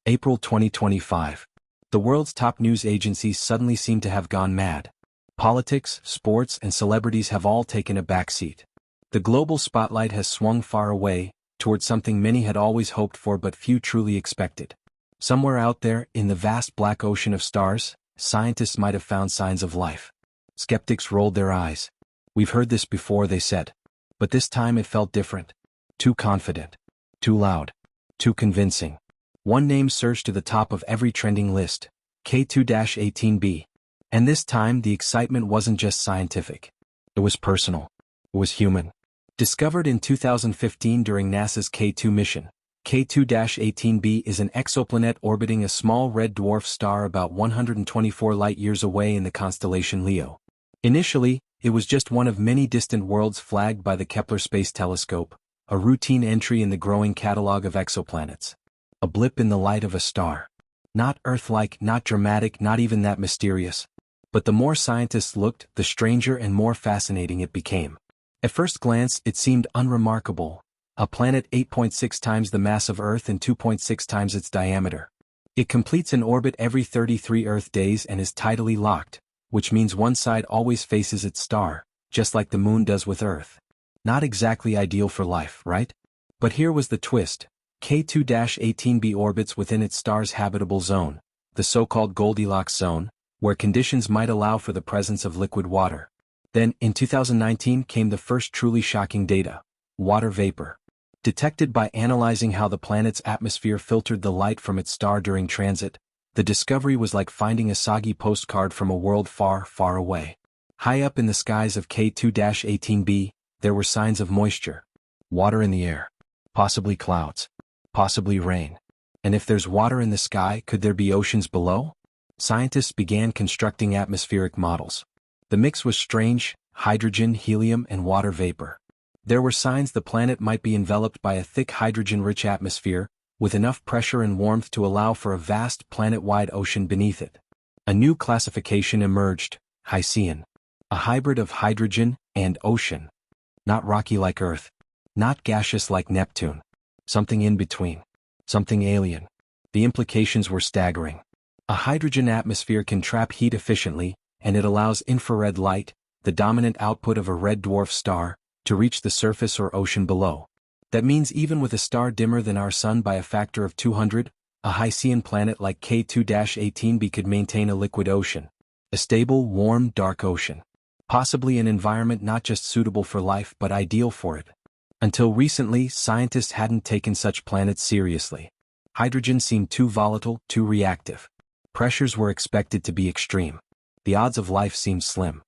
April 2025. The world's top news agencies suddenly seem to have gone mad. Politics, sports, and celebrities have all taken a backseat. The global spotlight has swung far away, towards something many had always hoped for but few truly expected. Somewhere out there, in the vast black ocean of stars, scientists might have found signs of life. Skeptics rolled their eyes. "We've heard this before," they said. But this time it felt different. Too confident. Too loud. Too convincing. One name surged to the top of every trending list: K2-18b. And this time the excitement wasn't just scientific. It was personal. It was human. Discovered in 2015 during NASA's K2 mission, K2-18b is an exoplanet orbiting a small red dwarf star about 124 light-years away in the constellation Leo. Initially, it was just one of many distant worlds flagged by the Kepler Space Telescope, a routine entry in the growing catalog of exoplanets. A blip in the light of a star. Not Earth-like, not dramatic, not even that mysterious. But the more scientists looked, the stranger and more fascinating it became. At first glance, it seemed unremarkable. A planet 8.6 times the mass of Earth and 2.6 times its diameter. It completes an orbit every 33 Earth days and is tidally locked, which means one side always faces its star, just like the Moon does with Earth. Not exactly ideal for life, right? But here was the twist. K2-18b orbits within its star's habitable zone, the so-called Goldilocks zone, where conditions might allow for the presence of liquid water. Then, in 2019 came the first truly shocking data: water vapor. Detected by analyzing how the planet's atmosphere filtered the light from its star during transit, the discovery was like finding a soggy postcard from a world far, far away. High up in the skies of K2-18b, there were signs of moisture. Water in the air. Possibly clouds. Possibly rain. And if there's water in the sky, could there be oceans below? Scientists began constructing atmospheric models. The mix was strange: hydrogen, helium, and water vapor. There were signs the planet might be enveloped by a thick hydrogen-rich atmosphere, with enough pressure and warmth to allow for a vast planet-wide ocean beneath it. A new classification emerged: Hycean. A hybrid of hydrogen and ocean. Not rocky like Earth. Not gaseous like Neptune. Something in between. Something alien. The implications were staggering. A hydrogen atmosphere can trap heat efficiently, and it allows infrared light, the dominant output of a red dwarf star, to reach the surface or ocean below. That means even with a star dimmer than our Sun by a factor of 200, a Hycean planet like K2-18b could maintain a liquid ocean. A stable, warm, dark ocean. Possibly an environment not just suitable for life but ideal for it. Until recently, scientists hadn't taken such planets seriously. Hydrogen seemed too volatile, too reactive. Pressures were expected to be extreme. The odds of life seemed slim.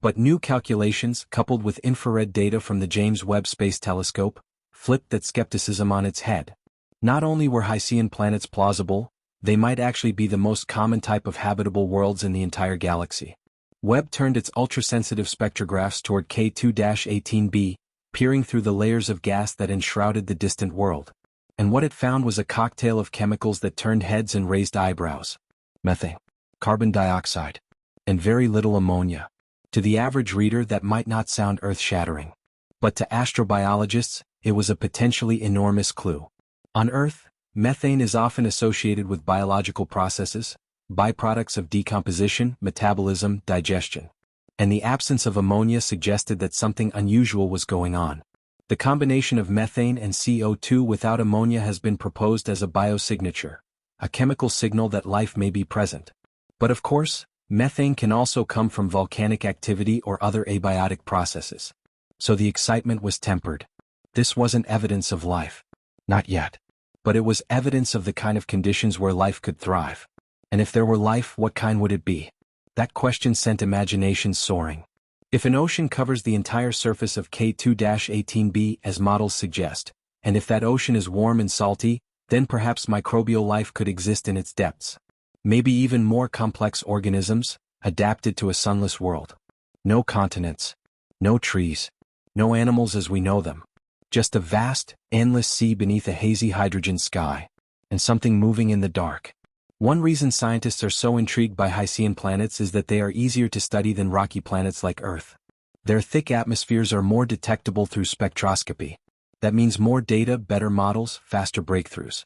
But new calculations, coupled with infrared data from the James Webb Space Telescope, flipped that skepticism on its head. Not only were Hycean planets plausible, they might actually be the most common type of habitable worlds in the entire galaxy. Webb turned its ultra-sensitive spectrographs toward K2-18b, peering through the layers of gas that enshrouded the distant world. And what it found was a cocktail of chemicals that turned heads and raised eyebrows. Methane, carbon dioxide, and very little ammonia. To the average reader, that might not sound earth-shattering. But to astrobiologists, it was a potentially enormous clue. On Earth, methane is often associated with biological processes, byproducts of decomposition, metabolism, digestion. And the absence of ammonia suggested that something unusual was going on. The combination of methane and CO2 without ammonia has been proposed as a biosignature, a chemical signal that life may be present. But of course, methane can also come from volcanic activity or other abiotic processes. So the excitement was tempered. This wasn't evidence of life. Not yet. But it was evidence of the kind of conditions where life could thrive. And if there were life, what kind would it be? That question sent imaginations soaring. If an ocean covers the entire surface of K2-18b as models suggest, and if that ocean is warm and salty, then perhaps microbial life could exist in its depths. Maybe even more complex organisms, adapted to a sunless world. No continents. No trees. No animals as we know them. Just a vast, endless sea beneath a hazy hydrogen sky. And something moving in the dark. One reason scientists are so intrigued by Hycean planets is that they are easier to study than rocky planets like Earth. Their thick atmospheres are more detectable through spectroscopy. That means more data, better models, faster breakthroughs.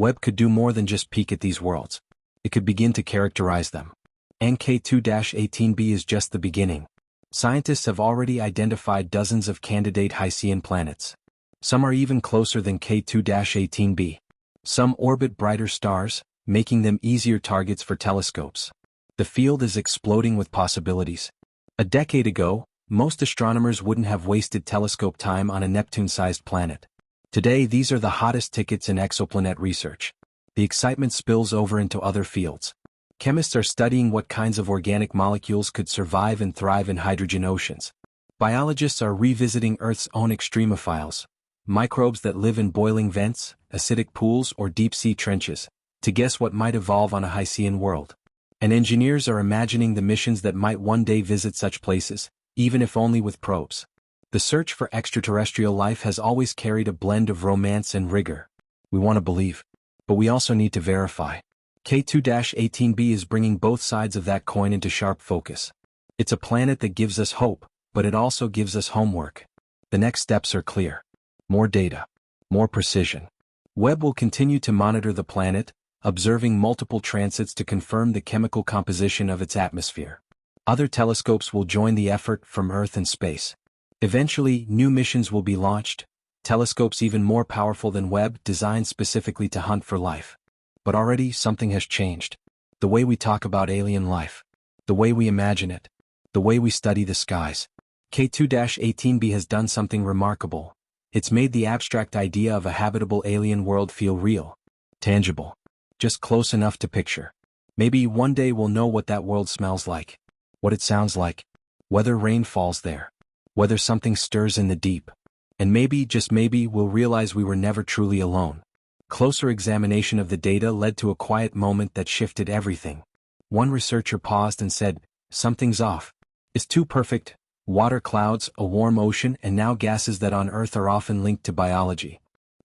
Webb could do more than just peek at these worlds. It could begin to characterize them. And K2-18b is just the beginning. Scientists have already identified dozens of candidate Hycean planets. Some are even closer than K2-18b. Some orbit brighter stars, making them easier targets for telescopes. The field is exploding with possibilities. A decade ago, most astronomers wouldn't have wasted telescope time on a Neptune-sized planet. Today, these are the hottest tickets in exoplanet research. The excitement spills over into other fields. Chemists are studying what kinds of organic molecules could survive and thrive in hydrogen oceans. Biologists are revisiting Earth's own extremophiles, microbes that live in boiling vents, acidic pools, or deep-sea trenches, to guess what might evolve on a Hycean world. And engineers are imagining the missions that might one day visit such places, even if only with probes. The search for extraterrestrial life has always carried a blend of romance and rigor. We want to believe, but we also need to verify. K2-18b is bringing both sides of that coin into sharp focus. It's a planet that gives us hope, but it also gives us homework. The next steps are clear. More data. More precision. Webb will continue to monitor the planet, observing multiple transits to confirm the chemical composition of its atmosphere. Other telescopes will join the effort from Earth and space. Eventually, new missions will be launched, telescopes even more powerful than Webb, designed specifically to hunt for life. But already something has changed. The way we talk about alien life. The way we imagine it. The way we study the skies. K2-18b has done something remarkable. It's made the abstract idea of a habitable alien world feel real. Tangible. Just close enough to picture. Maybe one day we'll know what that world smells like. What it sounds like. Whether rain falls there. Whether something stirs in the deep. And maybe, just maybe, we'll realize we were never truly alone. Closer examination of the data led to a quiet moment that shifted everything. One researcher paused and said, "Something's off. It's too perfect. Water clouds, a warm ocean, and now gases that on Earth are often linked to biology."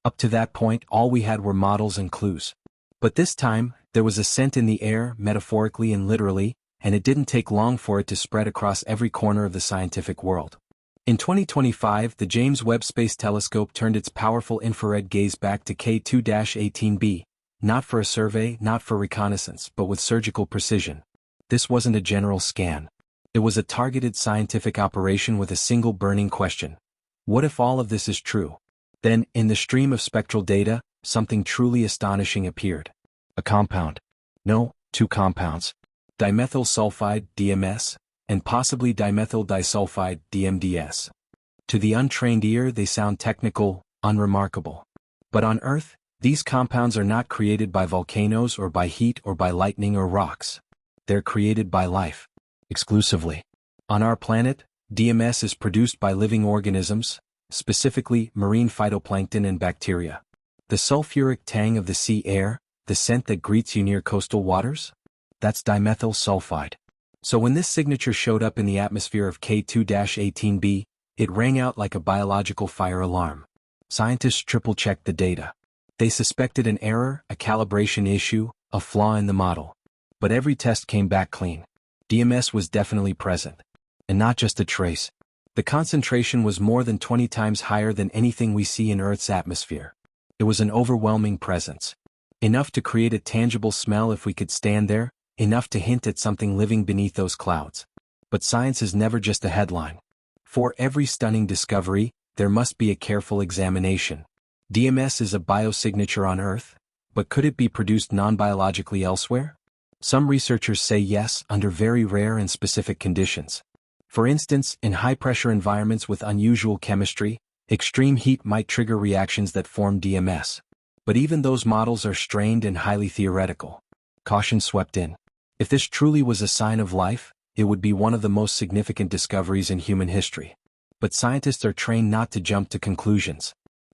Up to that point, all we had were models and clues. But this time, there was a scent in the air, metaphorically and literally, and it didn't take long for it to spread across every corner of the scientific world. In 2025, the James Webb Space Telescope turned its powerful infrared gaze back to K2-18b, not for a survey, not for reconnaissance, but with surgical precision. This wasn't a general scan. It was a targeted scientific operation with a single burning question. What if all of this is true? Then, in the stream of spectral data, something truly astonishing appeared. A compound. No, two compounds. Dimethyl sulfide, DMS, and possibly dimethyl disulfide, DMDS. To the untrained ear, they sound technical, unremarkable. But on Earth, these compounds are not created by volcanoes or by heat or by lightning or rocks. They're created by life. Exclusively. On our planet, DMS is produced by living organisms, specifically marine phytoplankton and bacteria. The sulfuric tang of the sea air, the scent that greets you near coastal waters? That's dimethyl sulfide. So when this signature showed up in the atmosphere of K2-18b, it rang out like a biological fire alarm. Scientists triple-checked the data. They suspected an error, a calibration issue, a flaw in the model. But every test came back clean. DMS was definitely present. And not just a trace. The concentration was more than 20 times higher than anything we see in Earth's atmosphere. It was an overwhelming presence. Enough to create a tangible smell if we could stand there, enough to hint at something living beneath those clouds. But science is never just a headline. For every stunning discovery, there must be a careful examination. DMS is a biosignature on Earth, but could it be produced non-biologically elsewhere? Some researchers say yes, under very rare and specific conditions. For instance, in high-pressure environments with unusual chemistry, extreme heat might trigger reactions that form DMS. But even those models are strained and highly theoretical. Caution swept in. If this truly was a sign of life, it would be one of the most significant discoveries in human history. But scientists are trained not to jump to conclusions.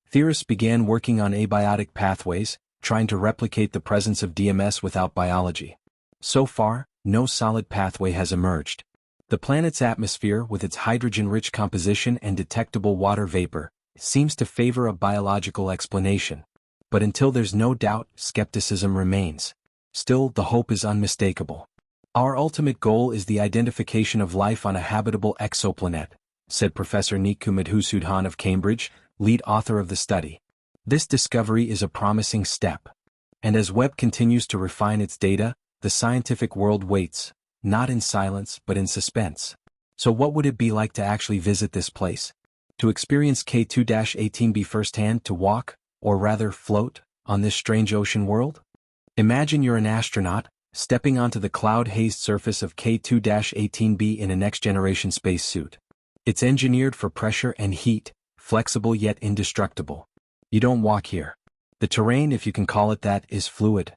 Theorists began working on abiotic pathways, trying to replicate the presence of DMS without biology. So far, no solid pathway has emerged. The planet's atmosphere, with its hydrogen-rich composition and detectable water vapor, seems to favor a biological explanation. But until there's no doubt, skepticism remains. Still, the hope is unmistakable. Our ultimate goal is the identification of life on a habitable exoplanet, said Professor Niku Madhusudhan of Cambridge, lead author of the study. This discovery is a promising step. And as Webb continues to refine its data, the scientific world waits, not in silence but in suspense. So what would it be like to actually visit this place? To experience K2-18b firsthand, to walk, or rather float, on this strange ocean world? Imagine you're an astronaut, stepping onto the cloud-hazed surface of K2-18b in a next-generation spacesuit. It's engineered for pressure and heat, flexible yet indestructible. You don't walk here. The terrain, if you can call it that, is fluid.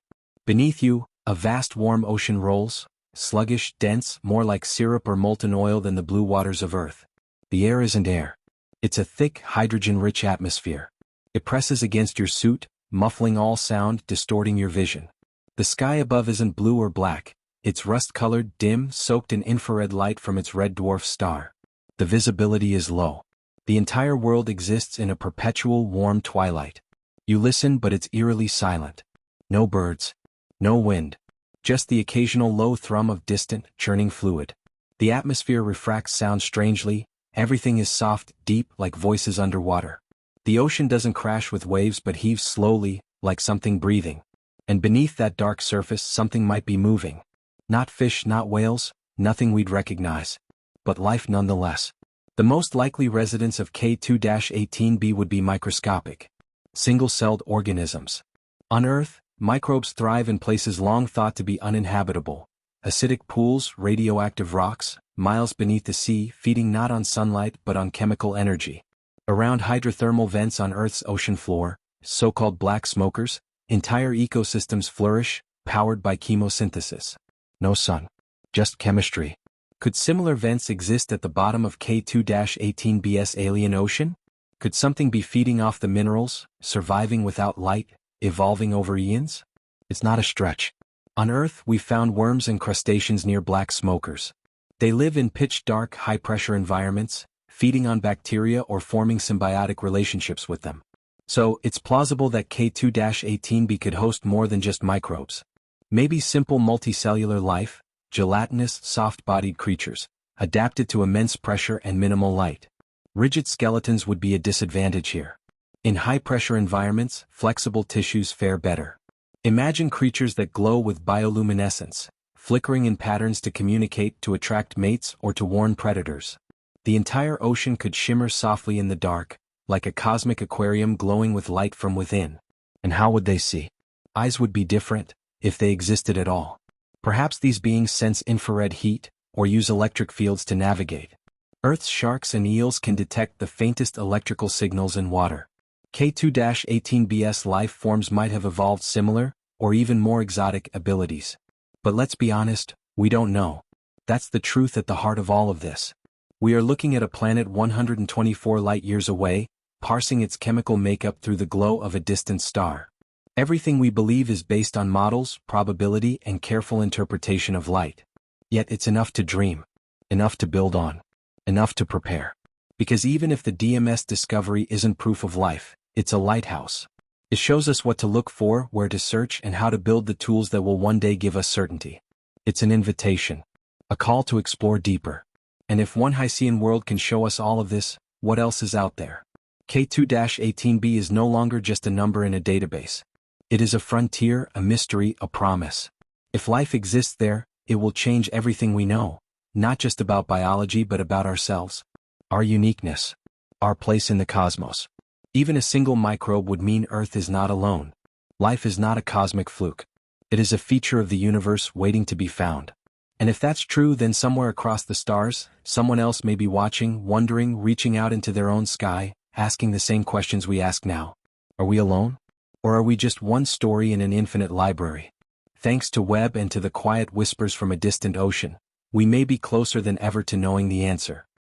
Beneath you, a vast warm ocean rolls, sluggish, dense, more like syrup or molten oil than the blue waters of Earth. The air isn't air. It's a thick, hydrogen-rich atmosphere. It presses against your suit, muffling all sound, distorting your vision. The sky above isn't blue or black. It's rust-colored, dim, soaked in infrared light from its red dwarf star. The visibility is low. The entire world exists in a perpetual warm twilight. You listen, but it's eerily silent. No birds. No wind. Just the occasional low thrum of distant, churning fluid. The atmosphere refracts sound strangely. Everything is soft, deep, like voices underwater. The ocean doesn't crash with waves but heaves slowly, like something breathing. And beneath that dark surface something might be moving. Not fish, not whales, nothing we'd recognize. But life nonetheless. The most likely residents of K2-18b would be microscopic, single-celled organisms. On Earth, microbes thrive in places long thought to be uninhabitable. Acidic pools, radioactive rocks, miles beneath the sea, feeding not on sunlight but on chemical energy. Around hydrothermal vents on Earth's ocean floor, so-called black smokers, entire ecosystems flourish, powered by chemosynthesis. No sun. Just chemistry. Could similar vents exist at the bottom of K2-18b's alien ocean? Could something be feeding off the minerals, surviving without light, evolving over eons? It's not a stretch. On Earth, we found worms and crustaceans near black smokers. They live in pitch-dark, high-pressure environments, feeding on bacteria or forming symbiotic relationships with them. So, it's plausible that K2-18b could host more than just microbes. Maybe simple multicellular life, gelatinous, soft-bodied creatures, adapted to immense pressure and minimal light. Rigid skeletons would be a disadvantage here. In high-pressure environments, flexible tissues fare better. Imagine creatures that glow with bioluminescence, flickering in patterns to communicate, to attract mates, or to warn predators. The entire ocean could shimmer softly in the dark, like a cosmic aquarium glowing with light from within. And how would they see? Eyes would be different, if they existed at all. Perhaps these beings sense infrared heat, or use electric fields to navigate. Earth's sharks and eels can detect the faintest electrical signals in water. K2-18b's life forms might have evolved similar, or even more exotic abilities. But let's be honest, we don't know. That's the truth at the heart of all of this. We are looking at a planet 124 light-years away, parsing its chemical makeup through the glow of a distant star. Everything we believe is based on models, probability, and careful interpretation of light. Yet it's enough to dream. Enough to build on. Enough to prepare. Because even if the DMS discovery isn't proof of life, it's a lighthouse. It shows us what to look for, where to search, and how to build the tools that will one day give us certainty. It's an invitation. A call to explore deeper. And if one Hycean world can show us all of this, what else is out there? K2-18b is no longer just a number in a database. It is a frontier, a mystery, a promise. If life exists there, it will change everything we know, not just about biology but about ourselves. Our uniqueness. Our place in the cosmos. Even a single microbe would mean Earth is not alone. Life is not a cosmic fluke. It is a feature of the universe waiting to be found. And if that's true, then somewhere across the stars, someone else may be watching, wondering, reaching out into their own sky, asking the same questions we ask now. Are we alone? Or are we just one story in an infinite library? Thanks to Webb and to the quiet whispers from a distant ocean, we may be closer than ever to knowing the answer.